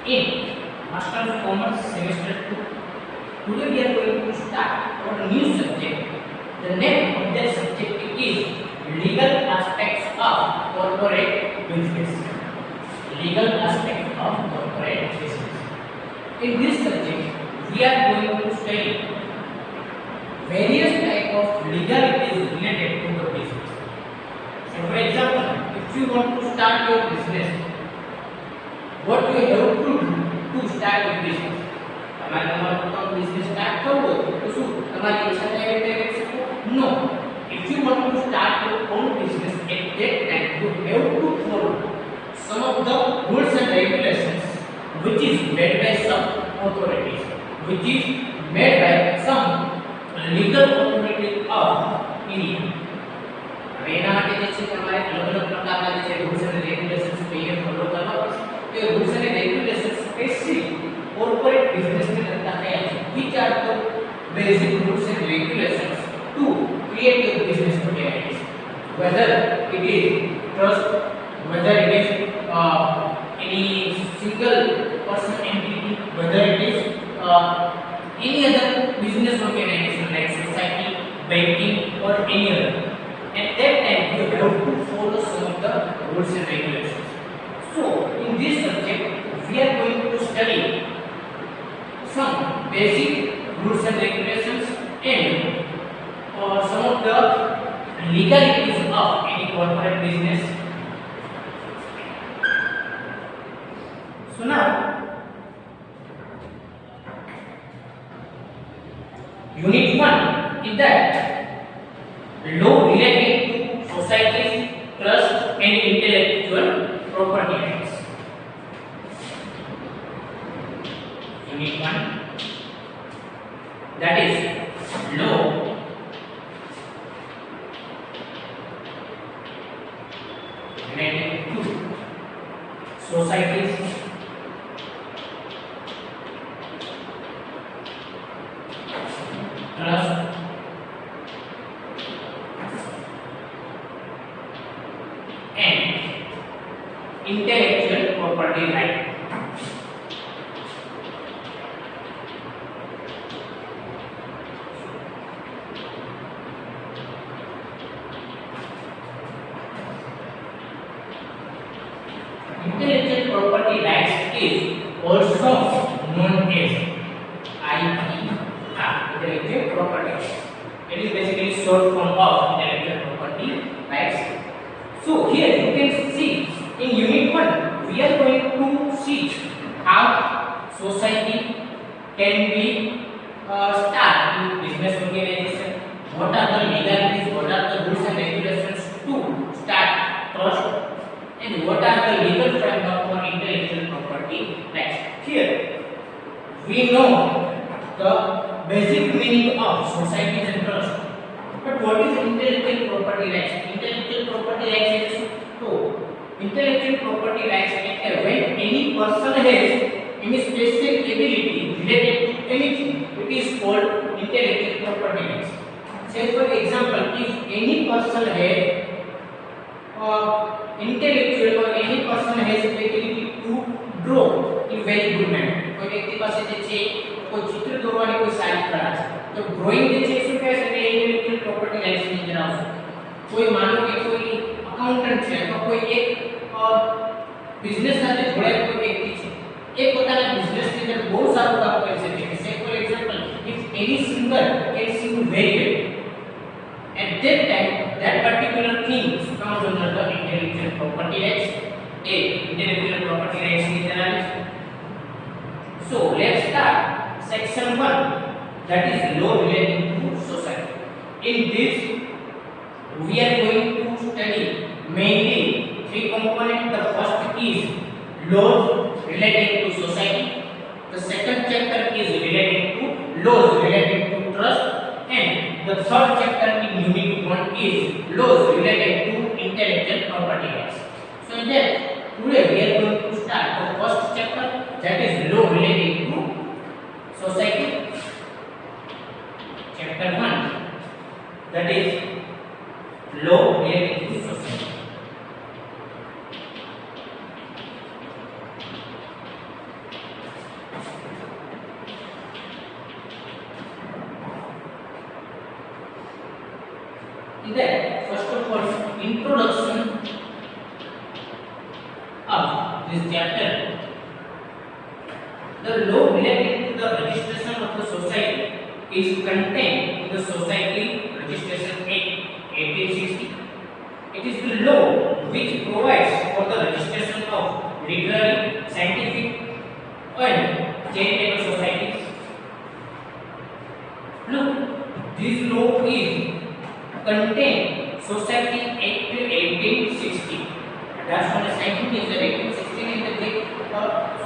in Master of Commerce Semester 2. Today we are going to start our new subject. The name of that subject is Legal Aspects of Corporate Business. Legal Aspects of Corporate Business. In this subject, we are going to study various types of legalities related to the business. So, for example, if you want to start your business, what you have to do to start your business? તમારો business start કરવો તો શું તમારી ઈચ્છા થાય એટલે કરી શકો? No. If you want to start your own business, at that time you have to follow some of the rules and regulations which is made by some authorities, which is made by some legal authority of India. હવે એના માટે જે છે તમારે અલગ અલગ પ્રકારના જે છે રૂલ્સ અને રેગ્યુલેશન્સ પहिले ફોલો કરવા પડશે. તે રૂલ્સ અને રેગ્યુલેશન્સ સ્પેસિફિક corporate business में लगता है which are the basic rules and regulations to create your business operations, whether it is trust, whether it is any single person entity, whether it is any other business organization like society, banking or any other. At that time you have to follow some of the rules and regulations. So in this subject we are going to study some basic rules and regulations and some of the legalities of any corporate business. So now, Unit 1 is that law relating to societies, trust and intellectual property rights. Unit 1, that is law relating to societies, trust and intellectual property right. Intellectual property rights is also known as IPR, intellectual property rights. It is basically short form of intellectual property rights. So here you can see in Unit 1 we are going to see how society can be start in business organization, what are the legalities, what are the rules and regulations to start trust, and what are the legal framework for intellectual property rights. Here we know the basic meaning of societies and trust, but what is intellectual property rights? Intellectual property rights is so intellectual property rights are when any person has any special ability related to anything, it is called intellectual property rights. Say for example, if any person has intellectual or any person has ability to draw in very good manner. કોઈ વ્યક્તિ પાસે જે છે કોઈ ચિત્ર દોરવાની કોઈ સારી કળા છે તો ડ્રોઈંગ જે છે શું કહે છે કે ઇન્ટેલેક્ચ્યુઅલ પ્રોપર્ટી રાઇટ્સ ની અંદર આવશે. કોઈ માનો કે કોઈ અકાઉન્ટન્ટ છે અથવા કોઈ એક બિઝનેસ સાથે જોડાયેલ કોઈ વ્યક્તિ છે એ પોતાના બિઝનેસ ની અંદર બહુ સારું કામ કરી શકે છે. સે for example if any singer can sing very well, at that time that particular thing comes under the intellectual property rights. Intellectual property rights की तरह. So let's start section 1, that is law relating to society. In this we are going to study mainly three components. The first is laws relating to society, the second chapter is relating to laws relating to trust, and the third chapter in Unit 1 is laws related to intellectual property rights. So in that today we are going to start the first chapter, that is law relating to society. Chapter 1, that is law relating to society. introduction of this chapter, the law related to the registration of the society is contained in the Society Registration Act 1860. It is the law which provides for the registration of literary, scientific and charitable societies. Look, this law is contained Society Act 1860. That's what the scientific is 1860 in the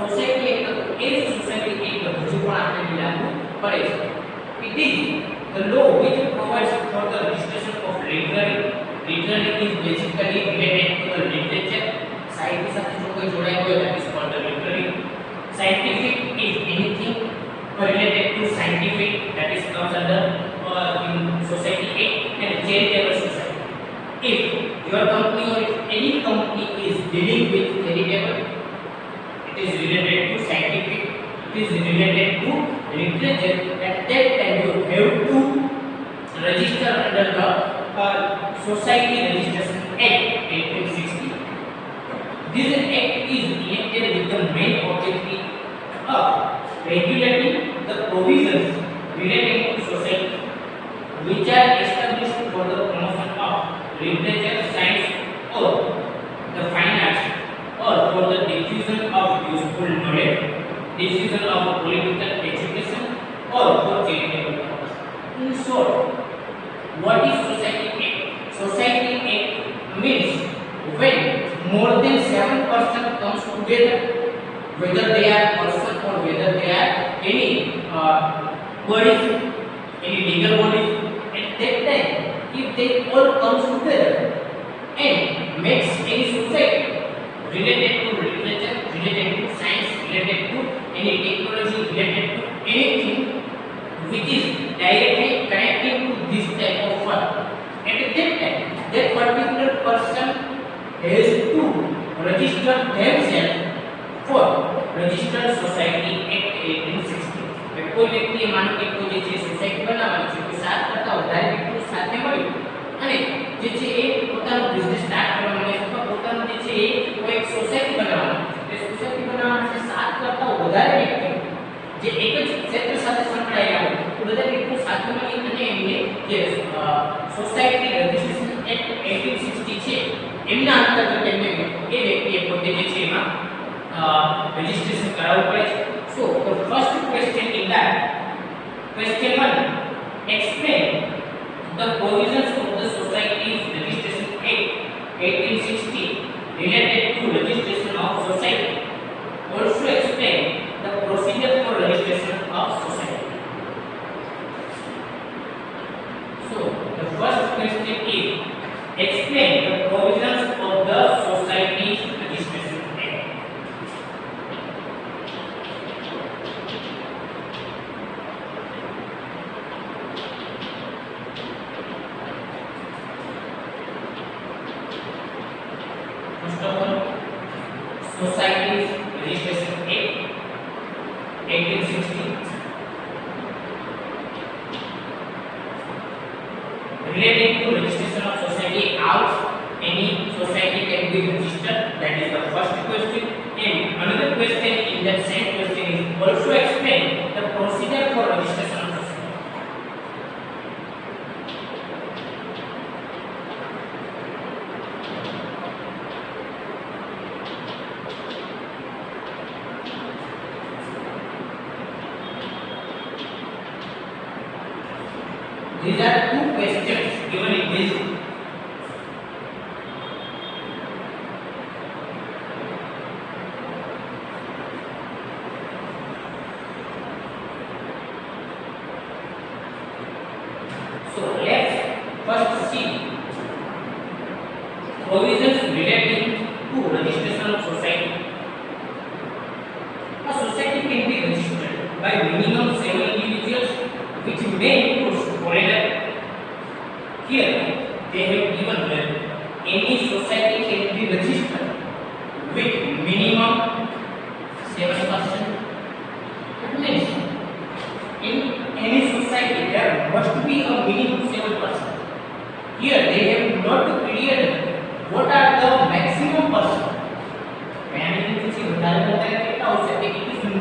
Society Act is Society Act hજુ પણ આપણે લાગુ પડે છે. It is the law which provides for the registration of literary. Literary is basically related to the literature. સાહિત્ય સાથે જો કોઈ જોડાય હોય that is called the literary. Scientific is anything related to scientific that is comes under in Society Act and charitable society. If your company or if any company is dealing with charitable, it is related to scientific, it is related to literature, at that time you have to register under the Society Registration Act 1860. This act is enacted with the main objective of regulating the provisions relating to society which are established for the promotion of literature, science or the fine arts or for the diffusion of useful knowledge, diffusion of political education or for charitable purpose. In short, what is Society Act? Society Act means when more than 7 persons comes together, whether they are person or whether they are any bodies, any legal bodies, at that time if they all comes together and makes any society related to literature, related to science, related to any technology, related to anything which is directly connected to this type of work, at that time that particular person has to register themselves for Registered Society Act 1860. કોઈ વ્યક્તિએ માનો કે કોઈ જે છે society બનાવવાની છે કે 7 કરતા વધારે વ્યક્તિઓ સાથે મળી અને જે છે એ પોતાનો બિઝનેસ સ્ટાર્ટ કરવાનો છે અથવા પોતાનો જે છે એ કોઈ એક સોસાયટી બનાવવાનો છે. તે સોસાયટી બનાવવા માટે 7 કરતા વધારે વ્યક્તિઓ જે એક જ ક્ષેત્ર સાથે સંકળાયેલા હોય તો બધા વ્યક્તિઓ સાથે મળી અને એમને જે સોસાયટી રજિસ્ટ્રેશન એક્ટ 1860 છે એમના અંતર્ગત એમને એ વ્યક્તિએ પોતે જે છે એમાં registration કરાવવું પડે છે. So the first question in that question 1, explain the provisions of the Societies Registration Act 1860 related to registration of society. Also explain the procedure for registration of society. So the first question is explain the provisions of the Societies Registration Act. First of all, Societies Registration Act 1860 relating to registration of society. How any society can be registered, that is the first question. And another question in that same question is also explain the procedure for registration of society. These are two questions given in this. So let's first see provisions relating to registration of society. A society can be registered by minimum 7 individuals, which may include foreigner,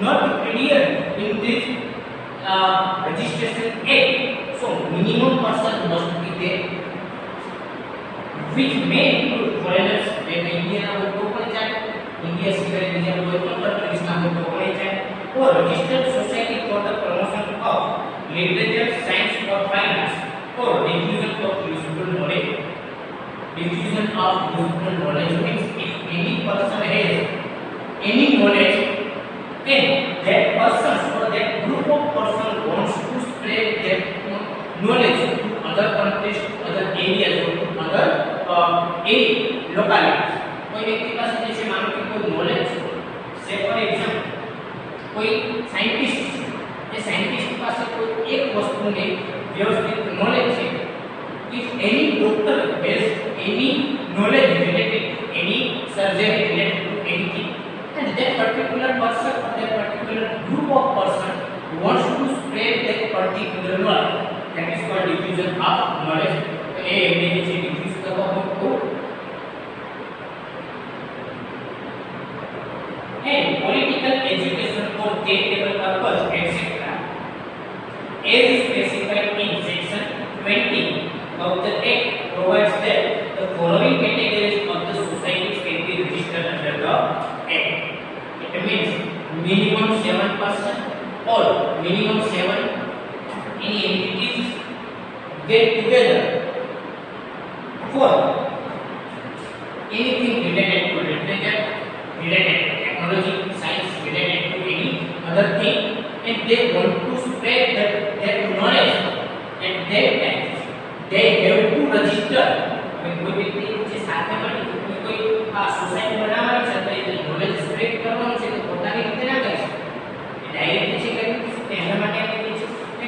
not adhere in this registration act, so minimum person must be there, which may include foreigners. when India na હોય તો પણ ચાલે, India સિવાય બીજા કોઈ પણ countries ના હોય તો પણ ચાલે, or registered society for the promotion of literature, science or fine arts, or diffusion of useful knowledge. Diffusion of useful knowledge means if any person has any knowledge, then that person or that group of person wants to spread that knowledge to other countries, to other areas, or to other localities. कोई व्यक्ति पास जैसे मानो कि कोई knowledge से for example कोई scientist है, ये साइंटिस्ट पास कोई एक वस्तु में व्यवस्थित नॉलेज है. If any doctor has any knowledge related to any surgery related to anything, and that particular person or that particular group of person wants to spread that particular knowledge, that is called diffusion of knowledge. A diffuse करवा हो तो and political education for charitable purpose etc. as specified in section 20 of the act provides that the following categories of the societies can be registered under the act. It means minimum 7% or minimum 7 any entities get together for anything related to literature, related to technology, science, related to any other thing, and they want to spread their knowledge at that time. They have to register. कोई व्यक्ति જે સાથે મળી કોઈ society બનાવવાની છે તો એ knowledge spread કરવાનું છે તો પોતાની રીતે ના કરી શકે, ડાયરેક્ટ છે કરી શકે. એના માટે આપણે છે કે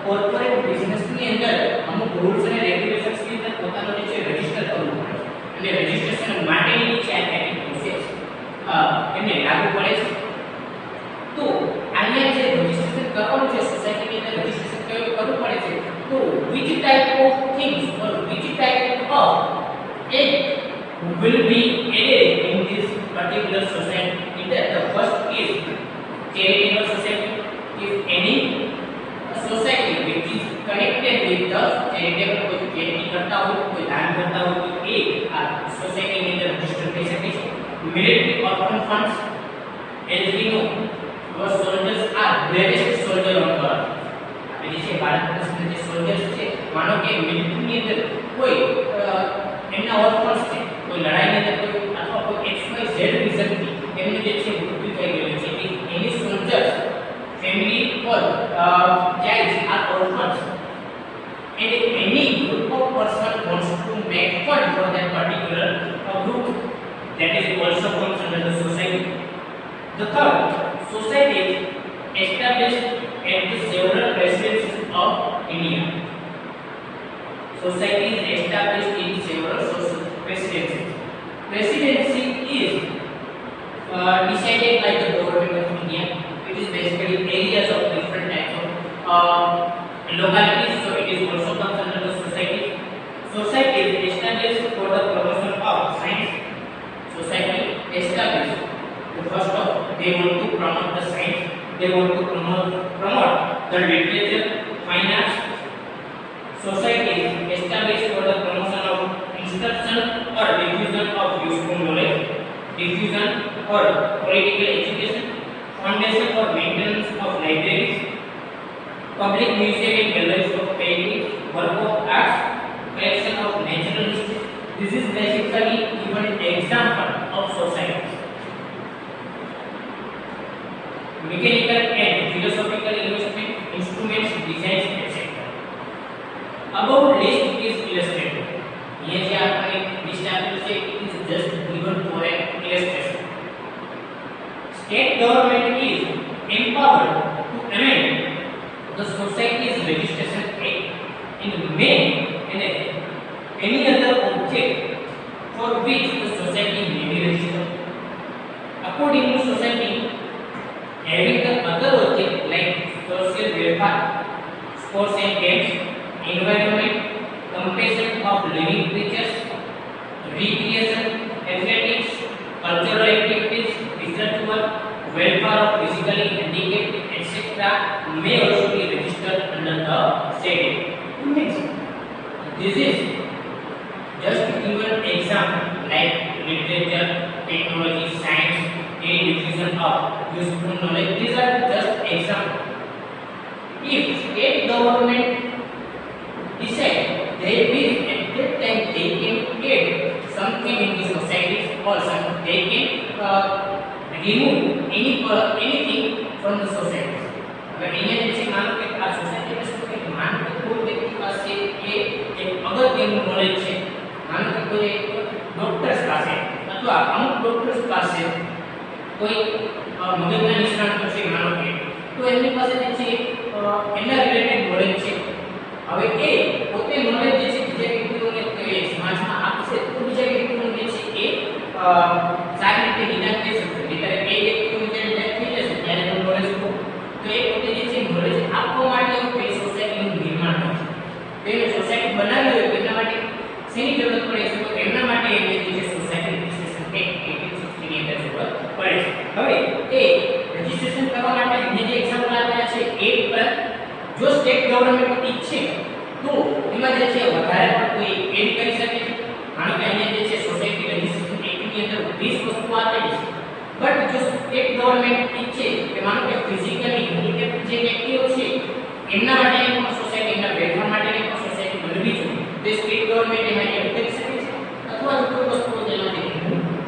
કોર્પોરેટ બિઝનેસની અંદર અમુક રૂલ્સ અને રેગ્યુલેશન્સની અંદર પોતાનો જે છે રજીસ્ટર કરવું પડે છે, અને રજીસ્ટ્રેશન માટેની જે આ આખી પ્રોસેસ એમને લાગુ પડે છે. તો અહીંયા જે રજીસ્ટ્રેશન કરવાનું છે સોસાયટીની અંદર રજીસ્ટ્રેશન કરવું પડે છે, તો which type of things or which type of act will be added in this particular society? The first is charitable society. If any society which is connected with the charitable, कोई charity करता हो, कोई दान करता हो, तो ये society में अंदर रजिस्टर कर सकते हैं. Military orphan funds, as we know, our soldiers are bravest soldier on earth. जैसे भारत देश में जो सोल्जर्स છે, માનો કે મિલિટરીની અંદર કોઈ એમના ઓર્ફન્સ છે, કોઈ લડાઈની અંદર કોઈ અથવા કોઈ XYZ રીઝનથી એમને જે છે મૃત્યુ થઈ ગયું છે, કે એની soldiers family or childs are orphans, and if any group of person wants to make fund for that particular group, that is also comes under the society. The third, society established at the several residences of India. Society is established in several residences. Residency is decided by the government of India. It is basically areas of different types of localities, so it is also comes under the society. Society is established for the promotion of science. Society established, the first of they want to promote the science. They want to promote the literature, fine arts. Society is established for the promotion of instruction or diffusion of useful knowledge, diffusion or political education, foundation for maintenance of libraries, public museum and galleries of paintings, work of arts, collection of natural history. This is basically given an example of society. Mechanical and philosophical investment, instruments, designs, etc. Above list is illustrated. ये जो आपने list आपने से is just given for an illustration. State government is empowered to amend the Society's Registration Act and make any other object for which the society may be registered. According to society, having the other object like social welfare, sports and games, environment, compassion of living creatures, recreation, athletics, cultural activities, research work, welfare of physical physically handicapped, etc., may also be registered under the said act. Means this is just given example like literature, technology, science, and diffusion of useful knowledge. These are just examples. If state government decide they will at that time they can add something in the society or some they can remove anything from the society. अगर અહીંયા જે છે માનો કે આ society માં શું કે માનો કે કોઈ વ્યક્તિ પાસે એક અગત્યનું નોલેજ છે, માનો કે કોઈ ડોક્ટર્સ પાસે અથવા અમુક ડોક્ટર્સ પાસે કોઈ મગજના નિષ્ણાતો છે માનો કે તો એમની પાસે જે છે એના રિલેટેડ નોલેજ છે. હવે એ પોતે નોલેજ જે છે બીજા વ્યક્તિઓને સમાજમાં આપશે તો બીજા વ્યક્તિઓને જે છે એ સારી રીતે નિદાન કરી શકશે. ત્યારે એ વ્યક્તિઓને જ્યારે ડેથ થઈ જશે ત્યારે એનું નોલેજ તો એ પોતે જે છે નોલેજ આપવા માટે કોઈ સોસાયટીનું નિર્માણ કરશે. તો એ સોસાયટી બનાવી હોય તો એના માટે શેની જરૂરત પડે છે? તો એમના માટે એમને જે છે સોસાયટી રજિસ્ટ્રેશન એક્ટ 1860 ની અંદર જરૂરત પડે છે. હવે એ રજિસ્ટ્રેશન કરવા માટે અહીંયા જે એક્ઝામ્પલ આપેલા છે એ પર જો સ્ટેટ ગવર્નમેન્ટ ઈચ્છે તો એમાં જે છે વધારે પણ કોઈ એડ કરી શકે છે. માનો કે અહીંયા જે છે સોસાયટી રજિસ્ટ્રેશન એક્ટ ની અંદર 20 વસ્તુ આપેલી છે. બટ જો સ્ટેટ ગવર્નમેન્ટ ઈચ્છે કે માનો કે ફિઝિકલી હેન્ડીકેપ્ડ જે વ્યક્તિઓ છે એમના માટે પણ સોસાયટી એમના વેલફેર માટે પણ સોસાયટી બનવી જોઈએ તો સ્ટેટ ગવર્નમેન્ટ એમાં એડ કરી શકે છે અથવા તો કોઈ વસ્તુઓ તેમાંથી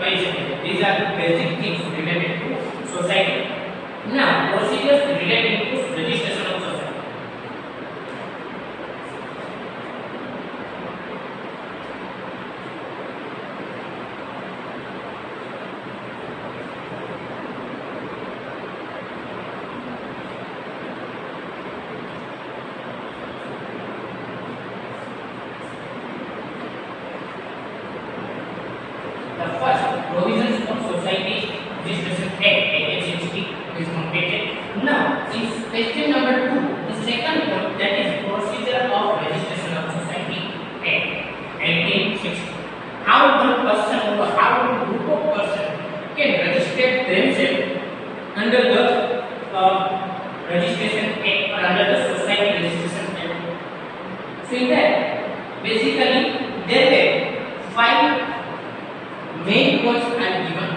કરી શકે છે. These are the basic things related to society. Now, procedures related to registration of society. The first provisions of Societies Registration Act 1860 is completed. Now, in question number 2, the second one, that is procedure of registration of Society Act 1860. How one person or how one group of person can register themselves under the Registration Act or under the Society Registration Act. So in that, basically there were 5 main points are given.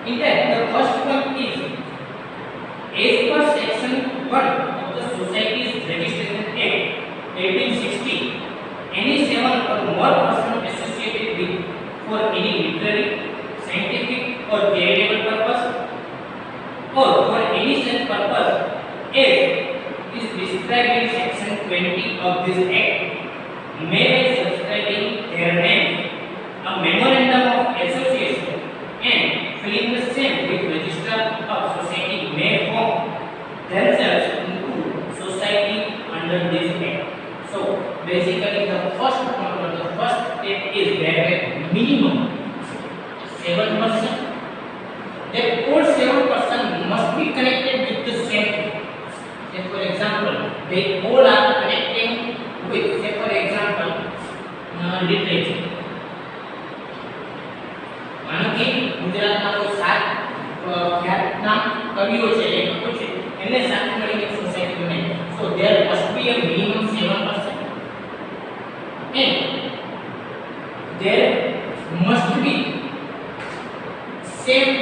In that, the first one is as per section 1 of the Societies Registration Act 1860, any 7 or more persons associated with for any literary, scientific or charitable purpose or for any such purpose as is described in section 20 of this act may by subscribing their name a memorandum of association and filling the same with register of society may form themselves into society under this act. So basically the first point or the first step is that minimum 7 persons. That all 7 persons must be connected with the same thing. Say for example, they all are connecting with, say for example, literature. मानो कि गुजरातમાં કોઈ 7 ખ્યાતનામ કવિઓ છે લેખકો છે એમને સાથે મળીને સોસાયટી બનાવી. સો there must be a minimum 7%. And there must be same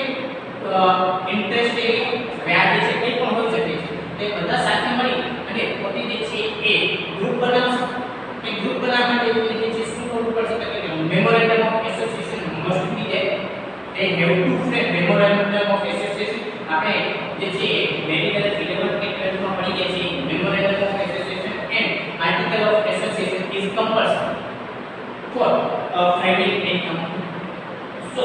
interest area. હવે આ જે છે કંઈ પણ હોઈ શકે છે તે બધા સાથે મળી અને પોતે જે છે એ ગ્રુપ બનાવશે. એ ગ્રુપ બનાવવા માટે એમને જે છે શું કરવું પડશે કે memorandum of association must be there. They have to frame memorandum of association. આપણે જે છે મેડિકલ 11th કે 12th માં પડી ગયા છે memorandum of association and article of association is compulsory for framing a company. So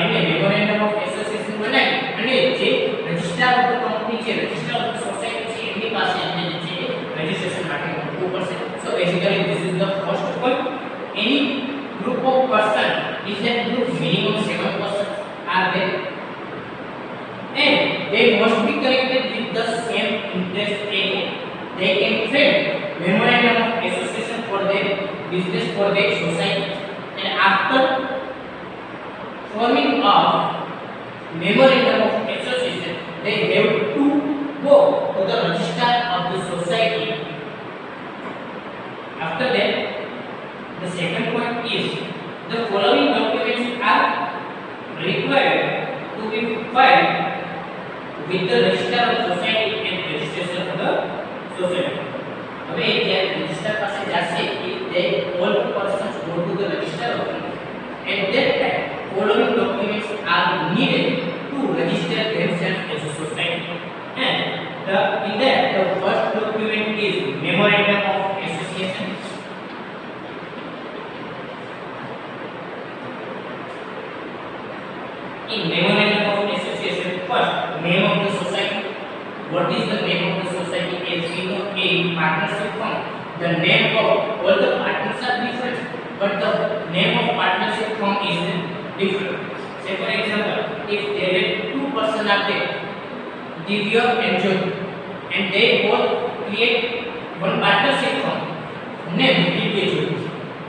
એને memorandum of association બનાવી અને જે રજિસ્ટ્રાર ઓફ ધ કંપની છે રજિસ્ટ્રાર ઓફ ધ સોસાયટી છે એમની પાસે એમને જે છે રજિસ્ટ્રેશન માટે મૂકવું પડશે. So basically this is the first point. Any group of person is that group minimum 7 persons are there and they must be connected with the same interest area. They can frame memorandum of association for their business for their society and after forming of memorandum of they have to go to the register of the society. After that, the second point is the following documents are required to be filed with the register of society and registration of the society. હવે જ્યારે register પાસે જશે if they all persons go to the register office, at that time following documents are needed to register themselves as a society, and in that the first document is memorandum of association. In memorandum of association, first name of the society. What is the name of the society? As we know, in partnership firm, the name of all the partners are different, but the name of partnership firm is different. Say for example, if there are two persons are there, Divya and Jyoti, and they both create one partnership firm, name Divya Jyoti.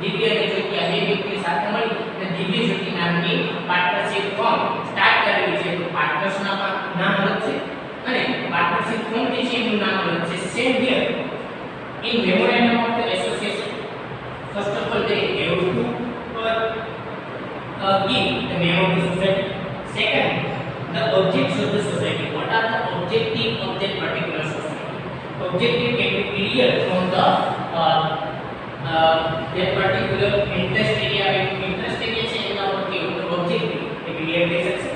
Divya અને જ્યોતિ આ બે વ્યક્તિઓ સાથે મળી અને દિવ્ય જ્યોતિ નામની partnership firm start કરેલી છે. તો પાર્ટનર્સ નામ અલગ છે અને પાર્ટનરશિપ ફર્મ જે છે એનું નામ અલગ છે. Same here in memorandum of the association, first of all they have to give the name of the society. Second, the objects of the society. What are the objectives of that particular society? Objective can be clear from the that particular interest area. Interest area છે એના ઉપર objective એ clear થઈ શકશે.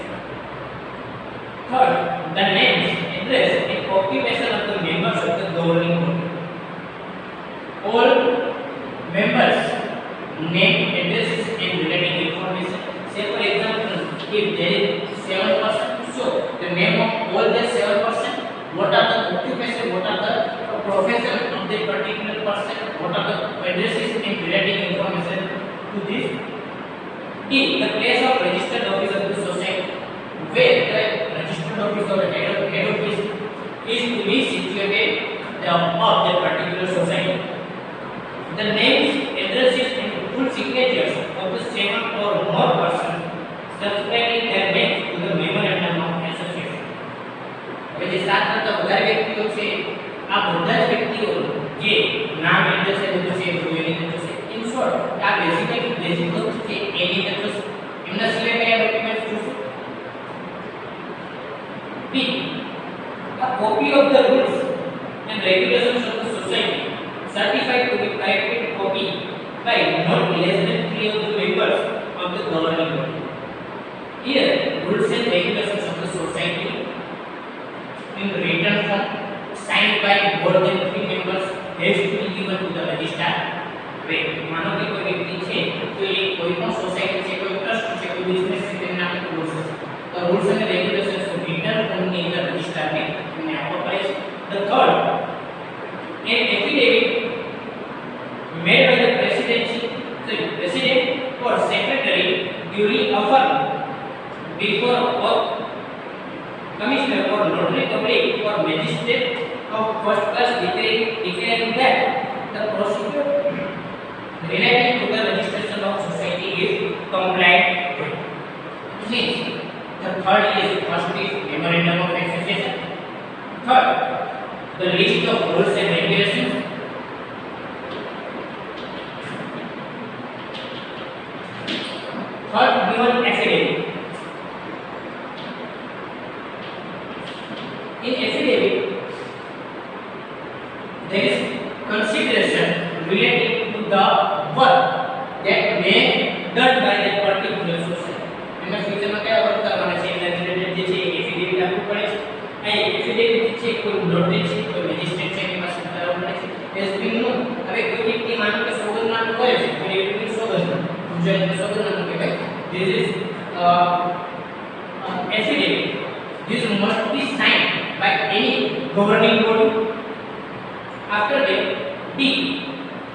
Third, the names, address and occupation of the members of the governing body. All members name, addresses and related information. Say for example, if there is 7 persons, so the name of all the 7 persons, what are the occupation, what are the profession of that particular person, what are the addresses and related information to this. D, the place of registered office of the society, where the registered office or head office is to be situated of that particular society. The names, addresses and full signatures of the 7 or more persons subscribing their names to the memorandum of association. હવે જે 7 કરતા વધારે વ્યક્તિઓ છે આ બધા જ વ્યક્તિઓ જે નામ એડ્રેસ એ બધું છે જોઈ લીધું છે. ઇન શોર્ટ આ બેઝિક વસ્તુ છે એની અંદર એમના સિવાય કયા ડોક્યુમેન્ટ્સ જોશું. B, a copy of the rules and regulations of the society certified to be corrected copy by not less than 3 of the members of the governing body. Here, rules and regulations of the society in written form signed by more than 3 members has to be given to the registrar. Wait, માનો કે કોઈ વ્યક્તિ છે તો એ કોઈ પણ society છે, કોઈ ટ્રસ્ટ છે, કોઈ બિઝનેસ છે તેના નામે રૂલ્સ છે. તો રૂલ્સ અને રેગ્યુલેશન્સ written form ની અંદર રજિસ્ટ્રારને એમને આપવો પડે છે. The third, an affidavit made by the president or secretary duly affirmed before commissioner or notary public or magistrate of first class declaring that the procedure relating to the registration of society is compliant with. Means the third is first is memorandum of association. Third, the list of rules and regulations. Third, given affidavit. In affidavit, there is consideration related to the work that may done by that particular society. એમાં ફ્યુચરમાં કયા work કરવાના છે એના related જે છે affidavit આપવું પડે છે. આ એફિડેવિટ જે છે કોઈ નોટરી છે, કોઈ મેજિસ્ટ્રેટ છે એની પાસે કરાવવું પડે છે. એસ બી નો હવે કોઈ વ્યક્તિ માનો કે સોગંદનામું કરે છે, કોઈ વ્યક્તિ સોગંદનામું ગુજરાતીમાં સોગંદનામું કહેવાય. This is affidavit. This must be signed by any governing body. After that, D,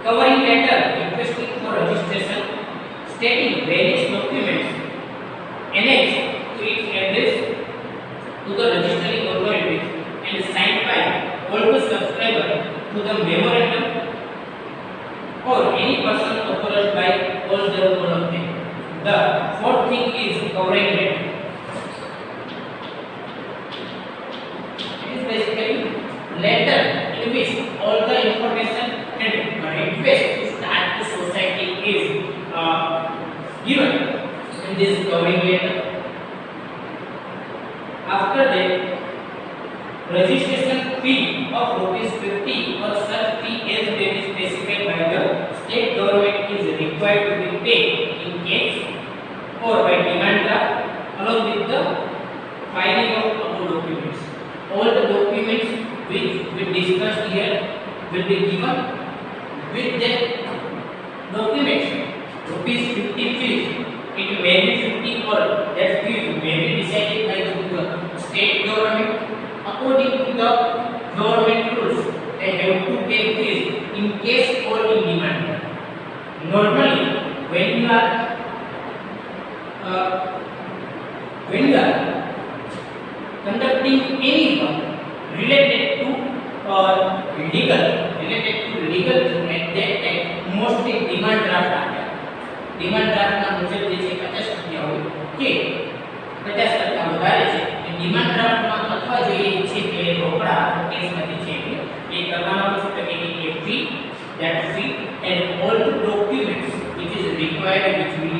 covering letter requesting for registration stating various documents annexed to its address to the registering authorities and signed by all the subscribers to the memorandum or any person authorized by all the following. The fourth thing is covering letter. registration fee of rupees 50 or such fee as may be specified by the state government is required to be paid in cash or by demand draft along with the filing of above documents. All the documents which we discussed here will be given with the documents. Rupees 50 fees, it may be 50 or that fees may be decided by the state government according to the government rules. They have to pay fees in cash or in demand. Normally, when you are conducting any work related to legal at that time mostly demand draft आता है. Demand draft ना मुझे जैसे 50% हो के 50% વધારે છે એ demand draft માં અથવા જો એ છે કે રોકડા કેસ માંથી છે એ કરવાનો છે કે એ fee that fee and all the documents which is required which we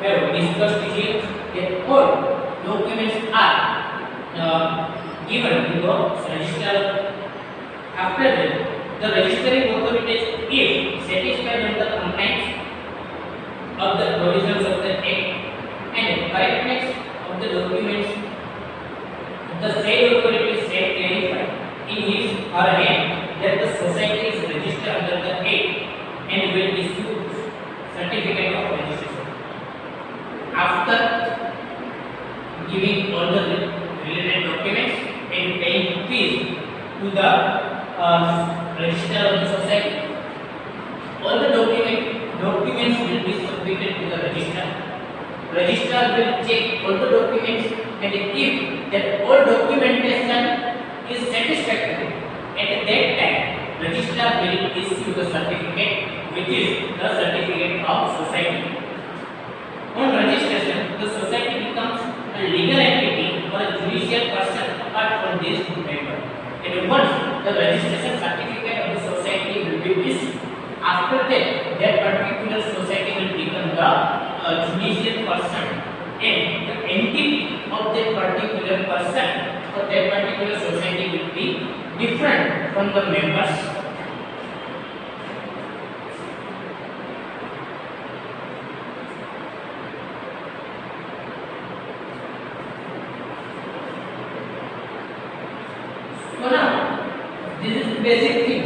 have discussed here that all documents are given to the registrar. After that, the registering authorities, if satisfied with the complaints of the provisions of the Act and correctness of the documents, the said authority shall clarify in his or her hand that the society is registered under the Act and will issue certificate of registration. After giving all the related documents and paying fees to the registrar of the society, all the documents will be submitted to the registrar. Registrar will check all the documents and if that all documentation is satisfactory, at that time registrar will issue the certificate which is the certificate of society. On registration, the society becomes a legal entity or a judicial person apart from these two members. And once the registration certificate of the society will be issued, after that, that particular society will become the judicial person, and the entity of that particular person or that particular society will be different from the members. So now, this is basic thing.